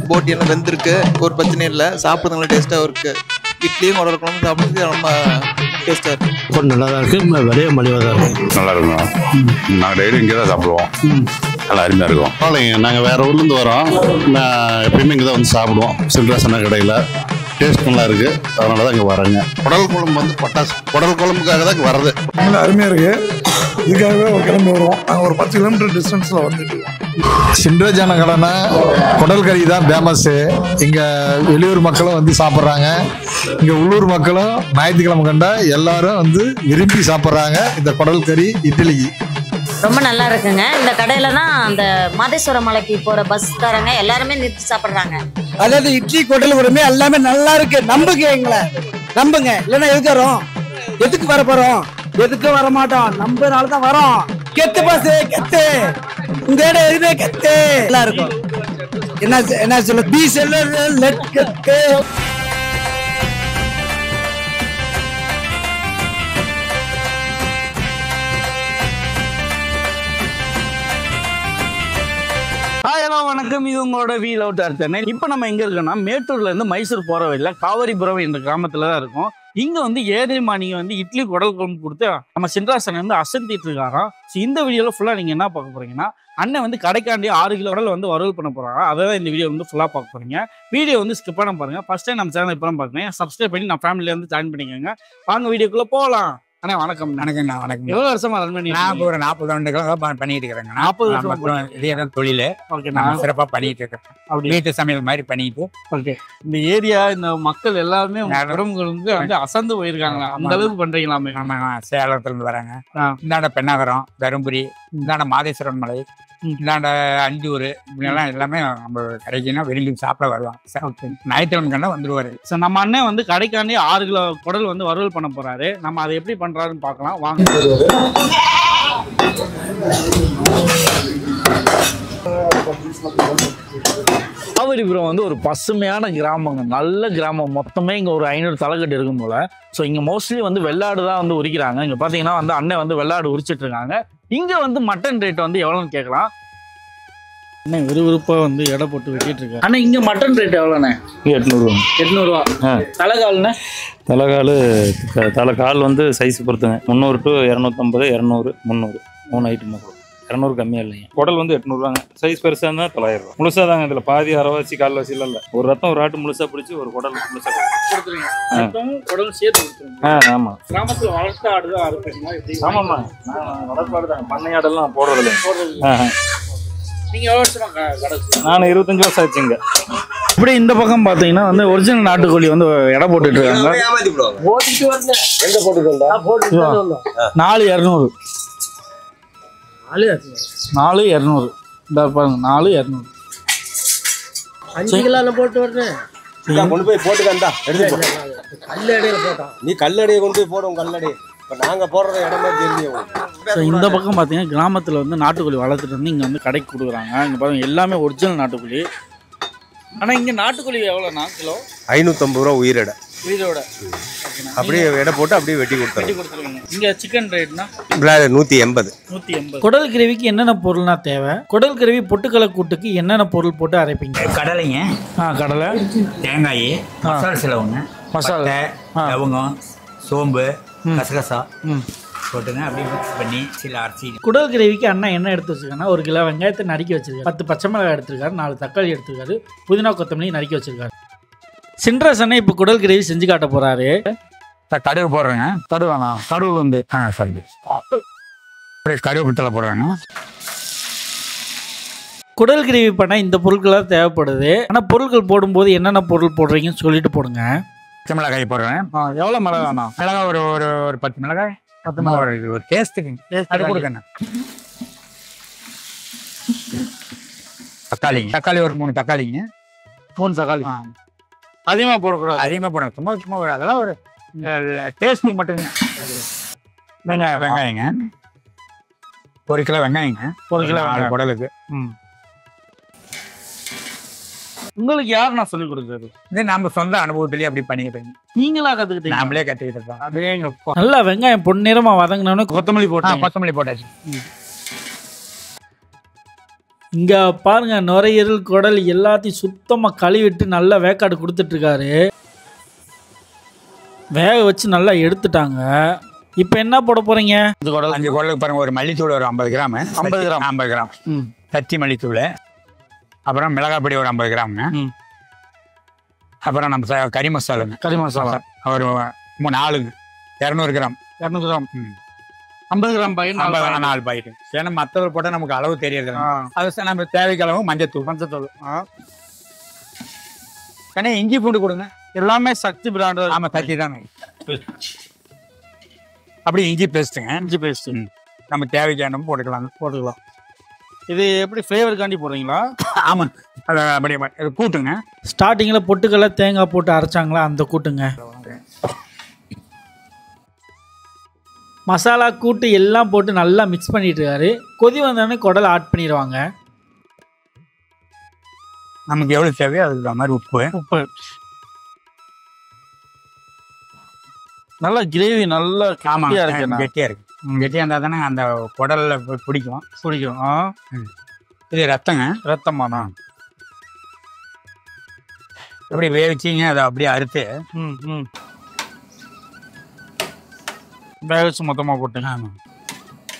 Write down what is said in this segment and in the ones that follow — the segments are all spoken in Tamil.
போட்டி எல்லாம் வெந்திருக்கு, ஒரு பிரச்சனை இல்லை, சாப்பிட்றதுனால டேஸ்ட்டாகவும் இருக்குது. இட்லியும் குடல் குழம்பு சாப்பிட்றதுக்கு ரொம்ப டேஸ்ட்டாக இருக்குது. கொஞ்சம் நல்லா தான் இருக்குது, விலையும் மலிவாக தான் இருக்கும். நல்லா இருக்கும். நாங்கள் டெய்லி இங்கே தான் சாப்பிடுவோம், நல்லா அருமையாக இருக்கும். பரவாயில்லைங்க, நாங்கள் வேறு ஊர்லேருந்து வரோம். நான் எப்பயுமே இங்கே தான் வந்து சாப்பிடுவோம், சில்ராசன கடையில். டேஸ்ட் நல்லா இருக்குது, அதனால தான் இங்கே வரேங்க. குடல் குழம்பு வந்து பட்டாசு, குடல் குழம்புக்காக தான் இங்கே வர்றது. நல்லா அருமையாக இருக்குது. இதுக்காகவே ஒரு கிளம்பி வருவோம். நாங்கள் ஒரு 10 கிலோமீட்டர் டிஸ்டன்ஸில் வந்துட்டு சின்ராஜான கடைனா குடல் கறி தான் ஃபேமஸ்ஸு. இங்கே வெளியூர் மக்களும் வந்து சாப்பிட்றாங்க. இங்கே உள்ளூர் மக்களும் ஞாயிற்றுக்கிழமை கண்டா எல்லாரும் வந்து விரும்பி சாப்பிட்றாங்க இந்த குடல் கறி இட்லிக்கு. ரொம்ப நல்லா இருக்குங்க. இந்த கடையில தான் அந்த மாதேஸ்வர மலைக்கு போற பஸ்காரங்க எல்லாருமே நிறுத்தி சாப்பிட்றாங்க. அதாவது இட்லி குடல் குழம்பு எல்லாமே நல்லா இருக்கு. நம்புங்க, எங்களை நம்புங்க, இல்லைன்னா எதுக்கு வரோம்? எதுக்கு வர போறோம்? எதுக்கு வர மாட்டோம். நம்புறதுனால தான் வரோம். கெத்து பாசு, கெத்து இந்த இடம் எதுவுமே கெத்து நல்லா இருக்கும். என்ன சொல்ல பி செல்லர் லெட் கெத்து. வணக்கம், இது உங்களோட வீல் அவுட் அர்த்தனை. இப்போ நம்ம எங்கே இருக்கோம்னா மேட்டூர்ல இருந்து மைசூர் போகிற வழியில் காவிரிபுரம் என்ற கிராமத்தில் தான் இருக்கும். இங்கே வந்து ஏரிமா நீங்கள் வந்து இட்லி குடல் குழம்பு கொடுத்து நம்ம சின்ராசனை வந்து அசந்திட்டு இருக்காராம். ஸோ இந்த வீடியோவில் ஃபுல்லாக நீங்கள் என்ன பார்க்க போகிறீங்கன்னா, அண்ணன் வந்து கடைக்காண்டி 6 கிலோ குடல் வந்து வறுவல் பண்ண போகிறாங்க. அதை தான் இந்த வீடியோ வந்து ஃபுல்லாக பார்க்க போகிறீங்க. வீடியோ வந்து ஸ்கிப் பண்ண பாருங்கள். ஃபஸ்ட் டைம் நம்ம சேனல் இப்போ தான் பார்க்குறேன், சப்ஸ்கிரைப் பண்ணி நம்ம ஃபேமிலியில் வந்து ஜாயின் பண்ணிக்கோங்க. வாங்க வீடியோக்குள்ளே போகலாம். அண்ணா வணக்கம். வணக்கம்ண்ணா. வணக்கம். எவ்வளோ வருஷமா ரன் பண்ணி? நான் ஒரு 40 ஆண்டுகளாக பண்ணிட்டு இருக்கிறேங்க. 40 வருஷம் இதே தான் தொழில். ஓகே, நான் சிறப்பாக பண்ணிட்டு இருக்கேன். அப்படி வீட்டு சமையல் மாதிரி பண்ணிட்டு. ஓகே, இந்த ஏரியா இந்த மக்கள் எல்லாருமே உறவுகள் வந்து அசந்து போயிருக்காங்களா? அந்த அளவுக்கு பண்றீங்களாமே? நம்ம சேலத்துல இருந்து வராங்க. இந்தாண்ட பெண்ணாகரம், தருமபுரி, இந்தாண்ட மாதேஸ்வரன் மலை, இந்தாண்ட அஞ்சூர், இப்படியெல்லாம் எல்லாமே நம்ம கடைக்குன்னா விரும்பி சாப்பிட வருவாங்க. ஞாயிற்றுக்கிழமை கண்டா வந்துருவாரு. ஸோ நம்ம அண்ணன் வந்து கடைக்காண்டி 6 கிலோ குடல் வந்து வறுவல் பண்ண போறாரு. நம்ம அதை எப்படி பண்றாருன்னு பார்க்கலாம் வாங்க. காவிரிபுரம் வந்து ஒரு பசுமையான கிராமங்க, நல்ல கிராமம். மொத்தமே இங்கே ஒரு 500 தலைக்கட்டு இருக்கும் போல. ஸோ இங்கே மோஸ்ட்லி வந்து வெள்ளாடு தான் வந்து உரிக்கிறாங்க. இங்கே பார்த்தீங்கன்னா வந்து அண்ணன் வந்து வெள்ளாடு உரிச்சிட்டு இருக்காங்க. இங்கே வந்து மட்டன் ரேட் வந்து எவ்வளோன்னு கேட்கலாம். அண்ணன் விறுவிறுப்பாக வந்து எடை போட்டு வெட்டிட்டு இருக்காங்க. அண்ணா இங்கே மட்டன் ரேட் எவ்வளோண்ணே? 800. 800. தலைகால்ண்ணே? தலைக்கால் வந்து சைஸ் பொறுத்துங்க. 300 to 250, 200, 300 3 item. 200 கம்மியாக இல்லைங்க. குடல் வந்து 800 சைஸ் பெருசாக இருந்தால் 900 ரூபா. முழுசாக தாங்க. இதில் பாதி அரைவாசி கால்வாசி இல்லை. ஒரு ரத்தம் ஒரு ஆட்டு முழுசாக பிடிச்சி ஒரு குடல் முழுசாக கொடுத்துருங்க. குடல் சேர்த்து கொடுத்துருங்க. ஆமாம். கிராமத்தில் வளர்த்த ஆடு தான் அறுப்பீங்களா? ஆமாம்மா, நான் வளர்ப்பாடு தாங்க. பண்ணை ஆடெல்லாம் போடுறதில்லை. நீங்கள் எவ்வளோ வருஷமா கடை? நான் 25 வருஷம் ஆச்சுங்க. இப்படி இந்த பக்கம் பார்த்தீங்கன்னா வந்து ஒரிஜினல் நாட்டுக்கோழி வந்து எடை போட்டுட்டு இருக்காங்க. 4200. 4200. இந்த பாருங்க, 4200. 5 கிலோ போட்டு வருது. கொண்டு போய் போட்டுக்கா கல்லடையில போட்டோம். நீ கல்லடையை கொண்டு போய் போடும். கல்லடை இப்போ நாங்கள் போடுற இடம் மாதிரி தெரியும். ஸோ இந்த பக்கம் பார்த்தீங்கன்னா கிராமத்தில் வந்து நாட்டுக்கோழி வளர்த்துட்டு வந்து இங்கே வந்து கடைக்கு கொடுக்குறாங்க. இங்கே பாருங்க எல்லாமே ஒரிஜினல் நாட்டுக்கோழி. ஆனால் இங்கே நாட்டுக்கோழி எவ்வளோண்ணா கிலோ? 550 ரூபா உயிரிடை. உயிரோட அப்படியே எடை போட்டு அப்படியே வெட்டி கொடுத்துருங்க. இங்கே சிக்கன் ரேட்னா 180. 180. குடல் கிரேவிக்கு என்னென்ன பொருள்னா தேவை? குடல் கிரேவி பொட்டுக்கலை கூட்டுக்கு என்னென்ன பொருள் போட்டு அரைப்பீங்க? கடலைங்க, கடலை, தேங்காய், மசாலா சிலவுங்க, மசாலா, லவங்கம், சோம்பு, கசகசா போட்டுங்க. அப்படியே மிக்ஸ் பண்ணி சில அரிசி. குடல் கிரேவிக்கு அண்ணா என்ன எடுத்து வச்சிருக்காருன்னா 1 கிலோ வெங்காயத்தை நறுக்கி வச்சிருக்காரு, 10 பச்சை மிளகாய் எடுத்திருக்காரு, 4 தக்காளி எடுத்திருக்காரு, புதினா கொத்தமல்லி நறுக்கி வச்சிருக்காரு. சின்ராஸ் அண்ணா இப்போ குடல் கிரேவி செஞ்சு காட்ட போறாரு. கடுகு போடுறேங்க. தடுவானா? கடுகு வந்து சரி. அப்படியே கருவேப்பிலை போடுறாங்க. குடல் கிரேவி பண்ண இந்த பொருட்கள்லாம் தேவைப்படுது. ஆனால் பொருட்கள் போடும்போது என்னென்ன பொருள் போடுறீங்கன்னு சொல்லிட்டு போடுங்க. பச்சை மிளகாய் போடுறேன். எவ்வளோ மிளகாண்ணா? மிளகாய் ஒரு ஒரு 10 மிளகாய். 10 மிளகாய் ஒரு டேஸ்ட்டுக்கு அது கொடுக்கண்ணா. தக்காளி ஒரு 3 தக்காளிங்க. 3 தக்காளி அதிகமாக போடக்கூடாது. அதிகமாக போடணும். சும்மா அதெல்லாம் ஒரு டேஸ்ட் மட்டுங்க. வெங்காயங்க 1 கிலோ வெங்காயங்க. 1 கிலோ குடலுக்கு. உங்களுக்கு யார் நான் சொல்லி கொடுக்குறது? இது நம்ம சொந்த அனுபவத்திலேயே அப்படி பண்ணிக்கிட்டேங்க. நீங்களா கற்றுக்கிட்டீங்க? நாமளே கற்றுக்கிட்டோம். அப்படியே நல்லா வெங்காயம் பொன்னிறமாக வதங்கினோன்னு கொத்தமல்லி போட்டாச்சு. கொத்தமல்லி போட்டாச்சு. இங்க பாருங்க, நுரையீரல் குடல் எல்லாத்தையும் சுத்தமா கழுவிட்டு நல்லா வேக்காடு கொடுத்துட்ருக்காரு. வேக வச்சு நல்லா எடுத்துட்டாங்க. இப்போ என்ன போட போறீங்க? 5 குடலுக்கு பாருங்க, ஒரு மல்லித்தூள் ஒரு 50 கிராம், 50 கிராம் தட்டி மல்லித்தூள், அப்புறம் மிளகாய் பொடி ஒரு 50 கிராமுங்க, அப்புறம் நம்ம கறி மசாலாங்க, ஒரு 4 200 கிராம் 50 கிராம் பாக்கெட் 4 பாக்கெட். ஏன்னா மற்றவர் போட்டால் நமக்கு அளவு தெரியாது. அது நம்ம தேவைக்கு அளவு மஞ்சத்தூள். கண்ணே இஞ்சி பூண்டு கொடுங்க. எல்லாமே சக்தி பிராண்ட். ஆமாம், சக்தி தானே. அப்படி இஞ்சி பேஸ்ட்டுங்க. நம்ம தேவைக்கான போட்டுக்கலாம். இது எப்படி ஃப்ளேவருக்காண்டி போடுறீங்களா? ஆமாம், அதை அப்படியே கூட்டுங்க. ஸ்டார்டிங்கில் பொட்டுக்கடலை தேங்காய் போட்டு அரைச்சாங்களா, அந்த கூட்டுங்க. மசாலா கூட்டு எல்லாம் போட்டு நல்லா மிக்ஸ் பண்ணிட்டு இருக்காரு. கொதி வந்தோடனே குடலை ஆட் பண்ணிடுவாங்க. நமக்கு எவ்வளோ தேவையோ அதுக்கு மாதிரி உப்பு நல்லா கிரேவி நல்லா கெட்டியாக இருக்கு. கெட்டியாக இருந்தால் தானே அந்த குடலில் பிடிக்கும். இது ரத்தமாண்ணா. அப்படி வேவிச்சிங்க, அதை அப்படியே அறுத்து வேக வச்சு மொத்தமாக போட்டுங்க.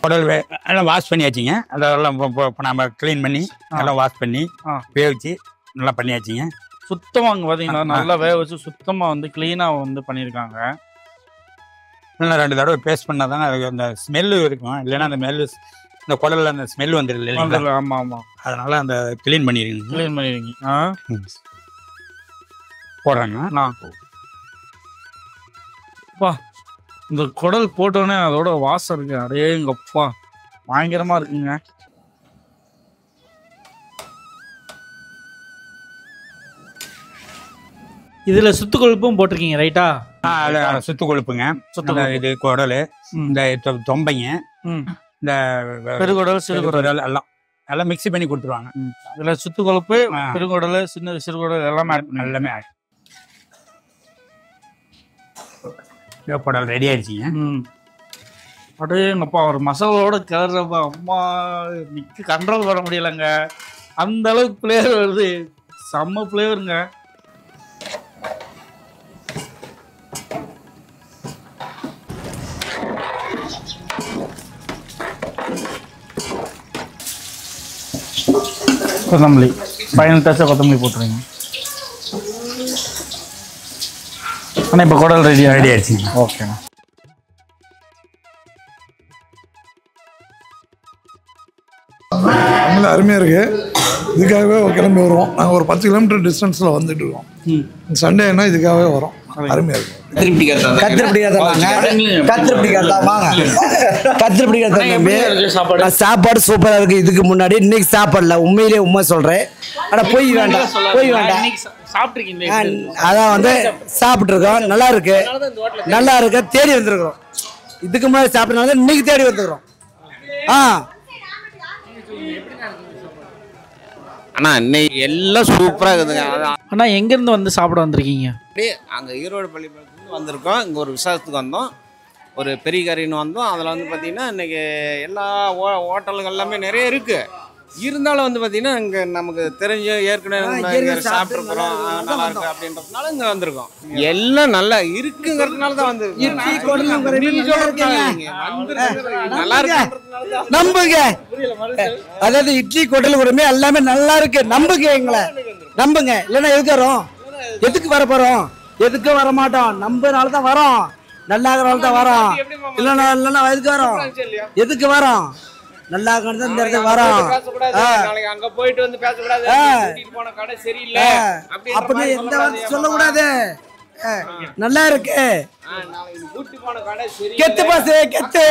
குடல் எல்லாம் வாஷ் பண்ணியாச்சுங்க. அதெல்லாம் இப்போ நம்ம க்ளீன் பண்ணி எல்லாம் வாஷ் பண்ணி வேவிச்சு நல்லா பண்ணியாச்சுங்க. சுத்தமாக அங்கே பார்த்தீங்கன்னா நல்லா வேக வச்சு சுத்தமாக வந்து க்ளீனாக வந்து பண்ணியிருக்காங்க. நல்லா 2 தடவை பேஸ்ட் பண்ணால் தானே அதுக்கு அந்த ஸ்மெல்லு இருக்கும். இல்லைன்னா அந்த இந்த குடலில் அந்த ஸ்மெல் வந்துடுது இல்லைங்களா? ஆமாம். அதனால் அந்த க்ளீன் பண்ணிடுங்க. போடுறாங்க. அப்பா, இந்த குடல் போட்டோன்னே அதோட வாசம் இருக்கு. அடே எங்கப்பா, பயங்கரமாக இருக்குங்க. இதில் சுத்து கொழுப்பும் போட்டிருக்கீங்க ரைட்டா? சுத்து கொழுப்புங்க. இது குடல், இந்த தொம்பைங்க, இந்த பெருங்குடல், சிறுகுடல் எல்லாம் மிக்ஸி பண்ணி கொடுத்துருவாங்க. இதில் சுத்து கொழுப்பு, பெருங்குடல், சிறுகுடல் எல்லாமே ஆட். குடல் ரெடி ஆயிடுச்சிங்க. அப்படியே எங்கப்பா ஒரு மசாலாவோட கிளறப்பா, அம்மா கண்ட்ரோல் பண்ண முடியலைங்க. அந்த அளவுக்கு ஃப்ளேவர் வருது. செம்ம ஃப்ளேவருங்க. கொத்தமல்லி ஃபைனல் டச்சாக கொத்தமல்லி போட்டுருங்க. ஆனால் இப்போ குடல் ரெடி ஆகிடுச்சிங்க. ஓகேண்ணா. அருமையாக இருக்குது. இதுக்காகவே கிளம்பி வருவோம். நாங்கள் ஒரு 10 கிலோமீட்டர் டிஸ்டன்ஸில் வந்துட்டு இருக்கோம். சண்டேனா இதுக்காகவே வரோம். அருமையாக இருக்கும். சாப்பாடு சூப்பரா இருக்கு. இதுக்கு முன்னாடி இன்னைக்கு சாப்பாடுல உண்மையிலே உண்மை சொல்றேன். ஆனா போய் வேண்டாம். அதான் வந்து சாப்பிட்டு இருக்கோம். நல்லா இருக்கு. தேடி வந்திருக்கிறோம். இதுக்கு முன்னாடி சாப்பிட்டனால இன்னைக்கு தேடி வந்துக்கிறோம். அண்ணா இன்னைக்கு எல்லாம் சூப்பராக இருக்குதுங்க. அண்ணா எங்கேருந்து வந்து சாப்பிட வந்திருக்கீங்க? அப்படியே அங்கே ஈரோடு பள்ளிப்பாளையத்துலேருந்து வந்திருக்கோம். இங்கே ஒரு விசேஷத்துக்கு வந்தோம். ஒரு பெரிய கறின்னு வந்தோம். அதில் வந்து பார்த்திங்கன்னா இன்றைக்கி எல்லா ஹோட்டல்கள் எல்லாமே நிறைய இருக்குது. இருந்தாலும் வந்து பார்த்தீங்கன்னா இங்கே நமக்கு தெரிஞ்ச ஏற்கனவே சாப்பிட்ருக்குறோம், நல்லா இருக்கு அப்படின்றதுனால இங்கே வந்திருக்கோம். எல்லாம் நல்லா இருக்குங்கிறதுனால தான் வந்து நல்லா இருக்கு நம்புங்க. அதாவது இட்லி கொட்டல் கூடமே எல்லாமே நல்லா இருக்கு. நம்புங்க, எங்களை நம்புங்க. இல்லைன்னா எதுக்கு வர போறோம்? எதுக்கு வர மாட்டோம். நம்புறனால தான் வரோம். நல்லா இருக்கிறனால தான் வரோம். இல்லைன்னா எதுக்கு வரோம்? எதுக்கு வரோம்? நல்லா இருக்கிறது இந்த இடத்துக்கு வரோம். அங்க போயிட்டு வந்து பேசக்கூடாது, போன கடை சரியில்லை அப்படின்னு எந்த வார்த்தை சொல்லக்கூடாது. நல்லா இருக்கு. கெத்து பாசு கெத்து.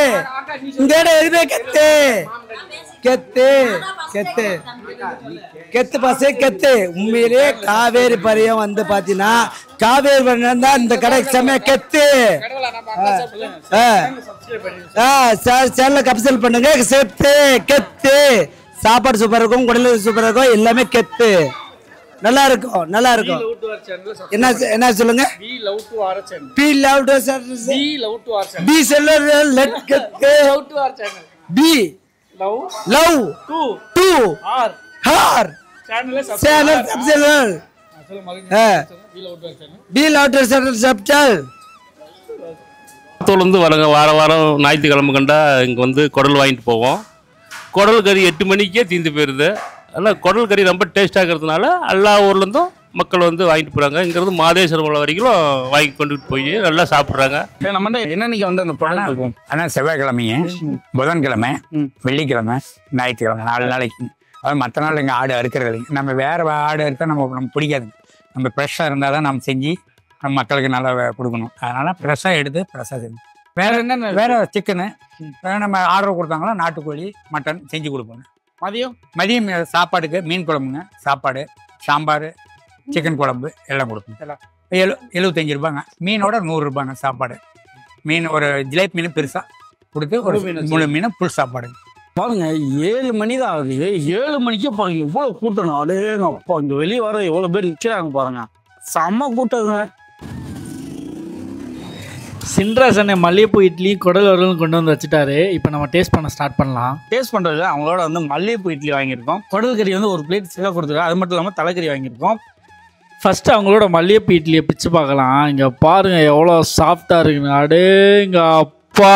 இந்த இடம் எதுவுமே கெத்து கெத்து கெத்து கெத்து பாசு கெத்து. உண்மையிலே காவேரி பரியம் வந்து பாத்தீங்கன்னா காவேரி பரியம் தான் இந்த கடை செம்ம கெத்து. சேனல கப்சல் பண்ணுங்க. செத்து கெத்து. சாப்பாடு சூப்பர் இருக்கும், குடல் சூப்பரா இருக்கும், எல்லாமே கெத்து. நல்லா இருக்கும், நல்லா இருக்கும். என்ன சொல்லுங்க? Be love to be seller let கெத்து. பி லவ் டூ ஹார் channel deal outer channel subtle. வந்து வார வாரம் ஞாயிற்றுக்கிழமை கண்டா இங்கே வந்து குடல் வாங்கிட்டு போவோம். குடல் கறி 8 மணிக்கே தீர்ந்து போயிடுது. அதனால் குடல் கறி ரொம்ப டேஸ்ட்டாக இருக்கிறதுனால எல்லா ஊர்லேருந்தும் மக்கள் வந்து வாங்கிட்டு போகிறாங்க. இங்கிறது மாதேஸ்வரம் உள்ள வரைக்கும் வாங்கி கொண்டுட்டு போய் நல்லா சாப்பிட்றாங்க. நம்ம என்னன்னைக்கு வந்து அந்த பழம் இருக்கும்? ஆனால் செவ்வாய்க்கிழமைங்க, புதன்கிழமை, வெள்ளிக்கிழமை, ஞாயிற்றுக்கிழமை 4 நாளைக்கு. அதாவது மற்ற நாள் எங்கள் ஆடு அறுக்கிறது இல்லைங்க. நம்ம வேறு ஆடு அறுத்தால் நமக்கு பிடிக்காதுங்க. நம்ம ஃப்ரெஷ்ஷாக இருந்தால் தான் நம்ம செஞ்சு நம்ம மக்களுக்கு நல்லா கொடுக்கணும். அதனால் ஃப்ரெஷ்ஷாக எடுத்து ஃப்ரெஷ்ஷாக செஞ்சு வேறு என்னென்ன வேறு சிக்கனு நம்ம ஆர்டர் கொடுத்தாங்களா நாட்டுக்கோழி, மட்டன் செஞ்சு கொடுப்போங்க. மதியம் சாப்பாடுக்கு மீன் குழம்புங்க, சாப்பாடு, சாம்பார், சிக்கன் குழம்பு எல்லாம் கொடுப்போம். 75 ரூபாங்க. மீனோட 100 ரூபாங்க சாப்பாடு. மீன் ஒரு ஜிலேபி மீன் பெருசாக கொடுத்து ஒரு முழு மீன் புல் சாப்பாடு. பாருங்க 7 மணி தான் ஆகுது. 7 மணிக்கே பாருங்க எவ்வளோ கூட்டம். அடேங்க அப்பா, இங்கே வெளியே வர எவ்வளோ பேர் நிற்கிறாங்க பாருங்க. செம்ம கூட்டங்க. சின்ராஸ் அண்ணன் மல்லிகைப்பூ இட்லி குடல் வறுவல் கொண்டு வந்து வச்சுட்டாரு. இப்போ நம்ம டேஸ்ட் பண்ண ஸ்டார்ட் பண்ணலாம். டேஸ்ட் பண்ணுறது அவங்களோட வந்து மல்லிகைப்பூ இட்லி வாங்கியிருக்கோம். குடல் கறி வந்து ஒரு பிளேட் சிக்கா கொடுத்துருக்கோம். அது மட்டும் இல்லாமல் தலைக்கறி வாங்கியிருக்கோம். ஃபஸ்ட்டு அவங்களோட மல்லிகைப்பூ இட்லியை பிச்சு பார்க்கலாம். இங்கே பாருங்கள் எவ்வளோ சாஃப்டாக இருக்குன்னு. அடேங்க அப்பா,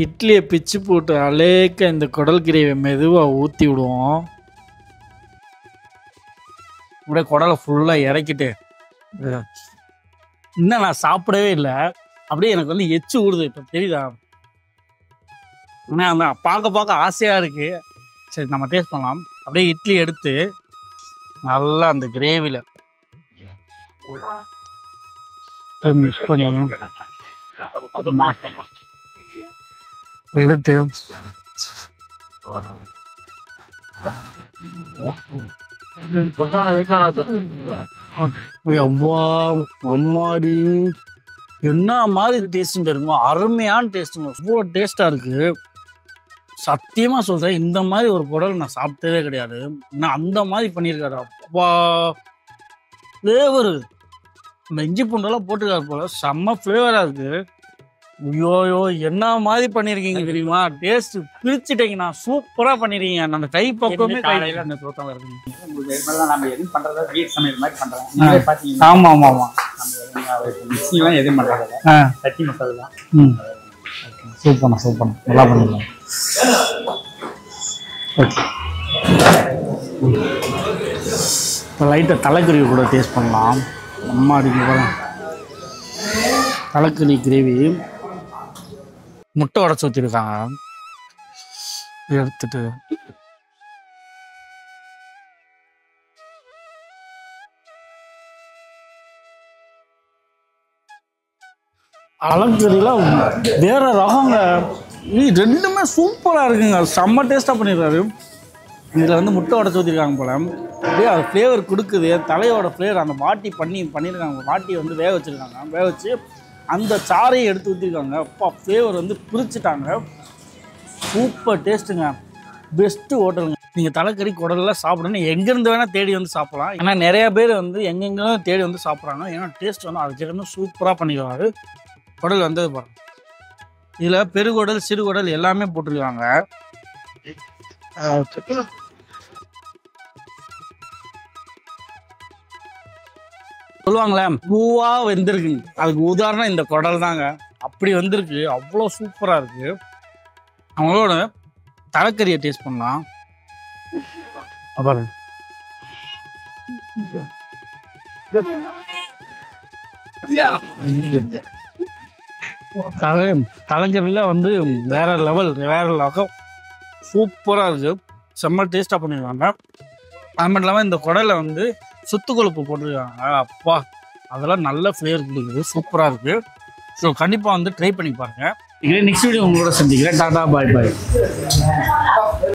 இட்லியை பிச்சு போட்டு அலேக்க இந்த குடல் கிரேவியை மெதுவாக ஊற்றி விடுவோம். அப்படியே குடலை ஃபுல்லாக இறக்கிட்டு இன்னும் நான் சாப்பிடவே இல்லை. அப்படியே எனக்கு வந்து எச்சு ஊடுது. இப்போ தெரியுதா? ஆனால் பார்க்க ஆசையாக இருக்குது. சரி, நம்ம டேஸ்ட் பண்ணலாம். அப்படியே இட்லி எடுத்து நல்லா அந்த கிரேவியில் மிக்ஸ் பண்ணி எடுத்து அம்மாடி என்ன மாதிரி டேஸ்ட் தெரியுமா? அருமையான டேஸ்ட்டுங்க. ரொம்ப டேஸ்ட்டாக இருக்குது. சத்தியமாக சொல்கிறேன், இந்த மாதிரி ஒரு குடல் நான் சாப்பிட்டதே கிடையாது. நான் அந்த மாதிரி பண்ணியிருக்காரு. அப்பா ஃப்ளேவரு, இந்த இஞ்சி பூண்டெல்லாம் போட்டுருக்காரு போல. செம்ம ஃப்ளேவராக இருக்குது. ஐயோயோ, என்ன மாதிரி பண்ணியிருக்கீங்க தெரியுமா? டேஸ்ட் பிரிச்சுட்டீங்கண்ணா. சூப்பராக பண்ணிருக்கீங்க. அந்த கை பக்கமே காலையில் அந்த தூக்கம் வருது. நம்ம எதுவும் பண்ணுறதா வீட் சமையல் மாதிரி பண்ணுறோம். பார்த்தீங்கன்னா ஆமாம் ஆமாம் மிக்சிலாம் எதுவும் பண்ணுறது சட்டி மசாலா தான். சூப்பர்ண்ணா நல்லா பண்ணிடலாம். ஓகே, இப்போ லைட்டாக தலைக்கறி கூட டேஸ்ட் பண்ணலாம். அம்மா அடிக்க போகிறேன். தலைக்கறி கிரேவி முட்டை உடச்சி ஊற்றிருக்காங்க. எடுத்துட்டு அலங்கறிலாம் வேற ரகங்க. ரெண்டுமே சூப்பராக இருக்குங்க. செம்ம டேஸ்ட்டாக பண்ணிடுறாரு. இதில் வந்து முட்டை உடச்சி ஊற்றிருக்காங்க போல. அப்படியே அது ஃப்ளேவர் கொடுக்குது. தலையோட ஃப்ளேவர் அந்த பண்ணியிருக்காங்க. வாட்டி வந்து வேக வச்சுருக்காங்க. வேக வச்சு அந்த சாரையை எடுத்து ஊற்றிருக்காங்க. அப்பா ஃப்ளேவர் வந்து பிரிச்சுட்டாங்க. சூப்பர் டேஸ்ட்டுங்க. பெஸ்ட்டு ஹோட்டலுங்க. நீங்கள் தலைக்கறி குடல்லாம் சாப்பிடணும் எங்கேருந்து வேணால் தேடி வந்து சாப்பிடலாம். ஏன்னா நிறையா பேர் வந்து எங்கெங்கெல்லாம் தேடி வந்து சாப்பிட்றாங்க. ஏன்னா டேஸ்ட் வந்து அதுக்கு சூப்பராக பண்ணிடுவாங்க. குடல் வந்தது பாருங்க. இதில் பெருகுடல், சிறுகுடல் எல்லாமே போட்டிருக்காங்க. சொல்லுவாங்களே பூவா வெந்திருக்கு, அதுக்கு உதாரணம் இந்த குடல் தாங்க. அப்படி வந்திருக்கு. அவ்வளோ சூப்பராக இருக்கு. அவங்களோட தலைக்கறியை டேஸ்ட் பண்ணலாம். பாருங்க, தலைக்கறியில் வந்து வேற லெவல், வேற லகம். சூப்பராக இருக்கு. செம்ம டேஸ்ட்டாக பண்ணியிருக்காங்க. அது மட்டும் இல்லாமல் இந்த குடலை வந்து சுத்து கொழுப்பு போட்டிருக்காங்க. அப்பா, அதெல்லாம் நல்ல ஃப்ளேவர் கொடுக்குது. சூப்பராக இருக்குது. ஸோ கண்டிப்பாக வந்து ட்ரை பண்ணி பாருங்கள். இதே நெக்ஸ்ட் வீடியோ உங்களோட சந்திக்கிறேன். டாடா, பாய் பாய்.